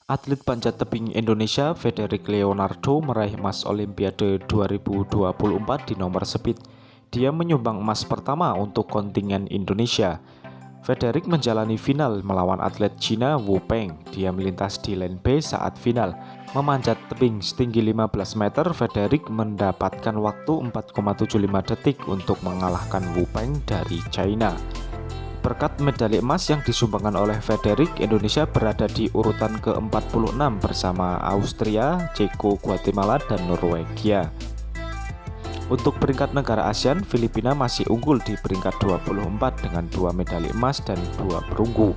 Atlet panjat tebing Indonesia Federic Leonardo meraih emas Olimpiade 2024 di nomor speed. Dia menyumbang emas pertama untuk kontingen Indonesia. Federic menjalani final melawan atlet Cina Wu Peng. Dia melintas di lane B saat final. Memanjat tebing setinggi 15 meter, Federic mendapatkan waktu 4,75 detik untuk mengalahkan Wu Peng dari China. Berkat medali emas yang disumbangkan oleh Federic, Indonesia berada di urutan ke-46 bersama Austria, Ceko, Guatemala, dan Norwegia. Untuk peringkat negara ASEAN, Filipina masih unggul di peringkat 24 dengan 2 medali emas dan 2 perunggu.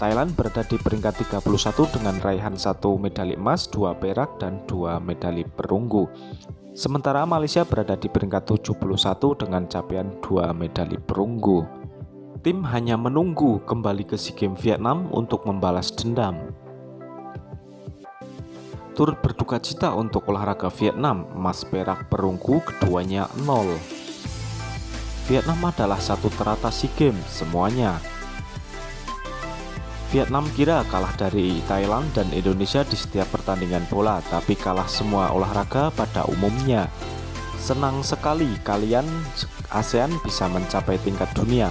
Thailand berada di peringkat 31 dengan raihan 1 medali emas, 2 perak, dan 2 medali perunggu. Sementara Malaysia berada di peringkat 71 dengan capaian 2 medali perunggu. Tim hanya menunggu kembali ke SEA Games Vietnam untuk membalas dendam. Turut berduka cita untuk olahraga Vietnam, emas perak perunggu keduanya 0. Vietnam adalah satu teratas SEA Games semuanya. Vietnam kira kalah dari Thailand dan Indonesia di setiap pertandingan bola, tapi kalah semua olahraga pada umumnya. Senang sekali kalian ASEAN bisa mencapai tingkat dunia.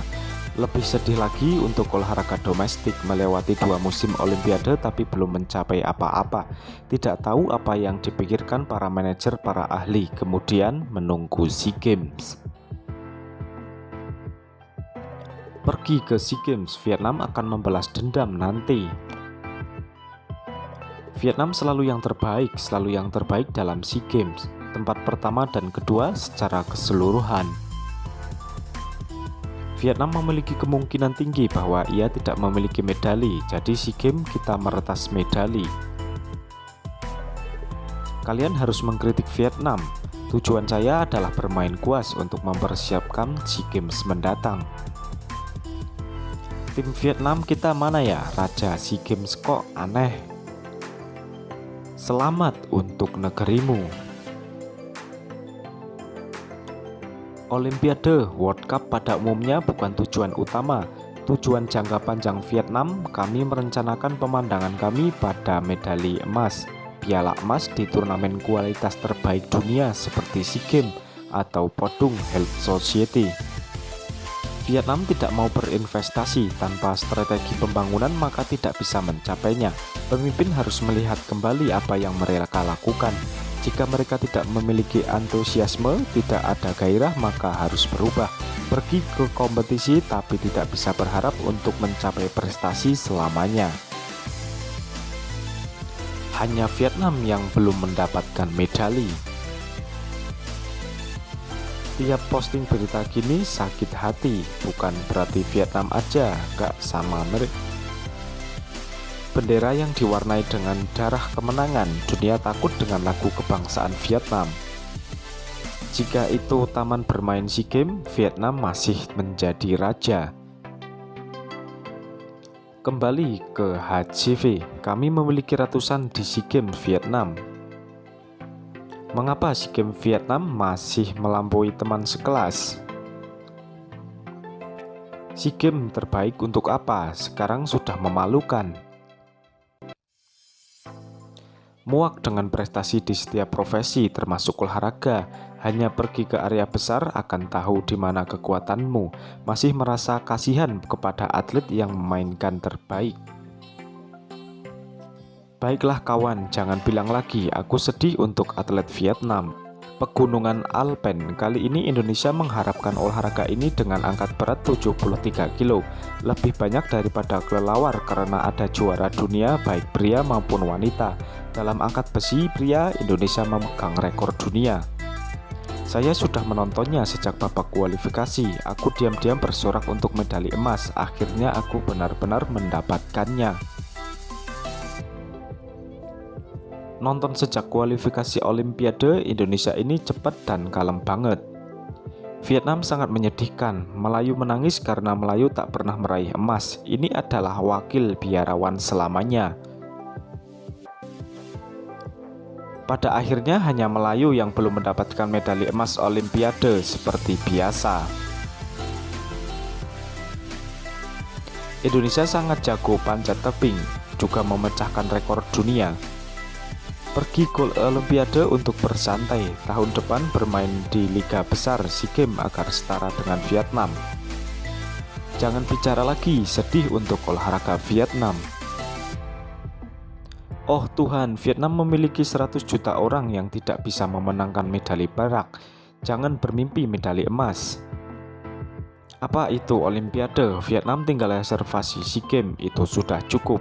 Lebih sedih lagi untuk olahraga domestik melewati 2 musim Olimpiade tapi belum mencapai apa-apa. Tidak tahu apa yang dipikirkan para manajer, para ahli, kemudian menunggu SEA Games. Pergi ke SEA Games, Vietnam akan membalas dendam nanti. Vietnam selalu yang terbaik dalam SEA Games. Tempat pertama dan kedua secara keseluruhan. Vietnam memiliki kemungkinan tinggi bahwa ia tidak memiliki medali, jadi SEA Games kita meretas medali. Kalian harus mengkritik Vietnam. Tujuan saya adalah bermain kuas untuk mempersiapkan SEA Games mendatang. Tim Vietnam kita mana ya? Raja SEA Games kok aneh. Selamat untuk negerimu. Olimpiade World Cup pada umumnya bukan tujuan utama. Tujuan jangka panjang Vietnam, kami merencanakan pemandangan kami pada medali emas, piala emas di turnamen kualitas terbaik dunia seperti SEA Games atau Podung Health Society. Vietnam tidak mau berinvestasi tanpa strategi pembangunan, maka tidak bisa mencapainya. Pemimpin harus melihat kembali apa yang mereka lakukan. Jika mereka tidak memiliki antusiasme, tidak ada gairah, maka harus berubah. Pergi ke kompetisi tapi tidak bisa berharap untuk mencapai prestasi selamanya. Hanya Vietnam yang belum mendapatkan medali. Tiap posting berita gini sakit hati, bukan berarti Vietnam aja, gak sama mereka. Bendera yang diwarnai dengan darah kemenangan, dunia takut dengan lagu kebangsaan Vietnam. Jika itu taman bermain SEA Games, Vietnam masih menjadi raja. Kembali ke HCV, kami memiliki ratusan di SEA Games Vietnam. Mengapa SEA Games Vietnam masih melampaui teman sekelas? SEA Games terbaik untuk apa? Sekarang sudah memalukan. Muak dengan prestasi di setiap profesi termasuk olahraga. Hanya pergi ke area besar akan tahu di mana kekuatanmu. Masih merasa kasihan kepada atlet yang memainkan terbaik. Baiklah kawan, jangan bilang lagi aku sedih untuk atlet Vietnam. Pegunungan Alpen, kali ini Indonesia mengharapkan olahraga ini dengan angkat berat 73 kg. Lebih banyak daripada kelelawar karena ada juara dunia baik pria maupun wanita. Dalam angkat besi pria, Indonesia memegang rekor dunia. Saya sudah menontonnya sejak babak kualifikasi. Aku diam-diam bersorak untuk medali emas. Akhirnya aku benar-benar mendapatkannya. Nonton sejak kualifikasi Olimpiade, Indonesia ini cepat dan kalem banget. Vietnam sangat menyedihkan. Melayu menangis karena Melayu tak pernah meraih emas. Ini adalah wakil biarawan selamanya. Pada akhirnya hanya Melayu yang belum mendapatkan medali emas Olimpiade seperti biasa. Indonesia sangat jago panjat tebing. juga memecahkan rekor dunia. Pergi ke Olimpiade untuk bersantai, tahun depan bermain di liga besar SEA Games agar setara dengan Vietnam. Jangan bicara lagi, sedih untuk olahraga Vietnam. Oh Tuhan, Vietnam memiliki 100 juta orang yang tidak bisa memenangkan medali perak. Jangan bermimpi medali emas. Apa itu Olimpiade? Vietnam tinggal reservasi SEA Games, itu sudah cukup.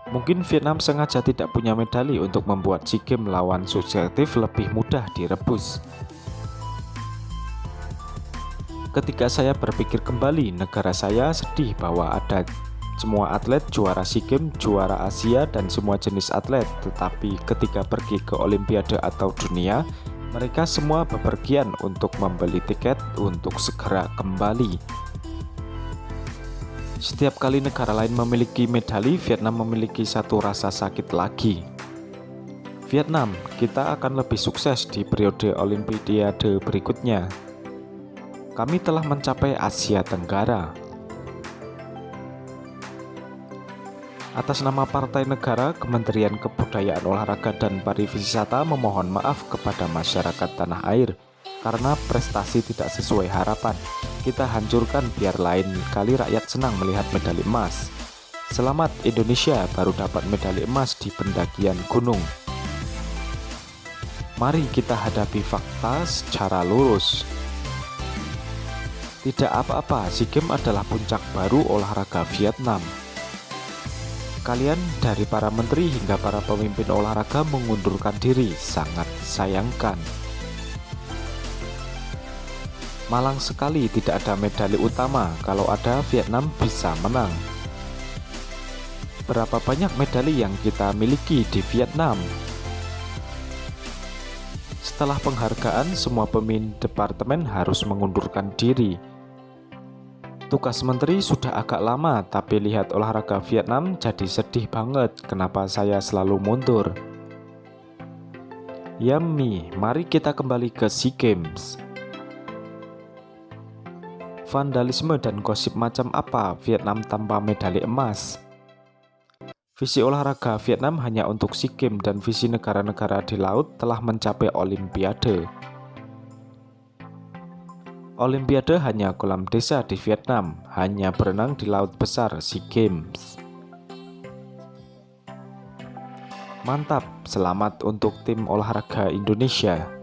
Mungkin Vietnam sengaja tidak punya medali untuk membuat SEA Games lawan subjektif lebih mudah direbus. Ketika saya berpikir kembali, negara saya sedih bahwa ada semua atlet juara SEA Games, juara Asia, dan semua jenis atlet. Tetapi ketika pergi ke Olimpiade atau dunia, mereka semua bepergian untuk membeli tiket untuk segera kembali. Setiap kali negara lain memiliki medali, Vietnam memiliki satu rasa sakit lagi. Vietnam, kita akan lebih sukses di periode Olimpiade berikutnya. Kami telah mencapai Asia Tenggara. Atas nama Partai Negara, Kementerian Kebudayaan Olahraga dan Pariwisata memohon maaf kepada masyarakat tanah air karena prestasi tidak sesuai harapan. Kita hancurkan biar lain kali rakyat senang melihat medali emas. Selamat, Indonesia baru dapat medali emas di pendakian gunung. Mari kita hadapi fakta secara lurus. Tidak apa-apa, SEA Games adalah puncak baru olahraga Vietnam. Kalian dari para menteri hingga para pemimpin olahraga mengundurkan diri, sangat disayangkan. Malang sekali tidak ada medali utama, kalau ada Vietnam bisa menang. Berapa banyak medali yang kita miliki di Vietnam? Setelah penghargaan, semua pemimpin departemen harus mengundurkan diri. Tugas menteri sudah agak lama, tapi lihat olahraga Vietnam jadi sedih banget. Kenapa saya selalu mundur? Yummy, mari kita kembali ke SEA Games. Vandalisme dan gosip macam apa Vietnam tanpa medali emas? Visi olahraga Vietnam hanya untuk SEA Games dan visi negara-negara di laut telah mencapai Olimpiade. Olimpiade hanya kolam desa di Vietnam, hanya berenang di laut besar SEA Games. Mantap, selamat untuk tim olahraga Indonesia.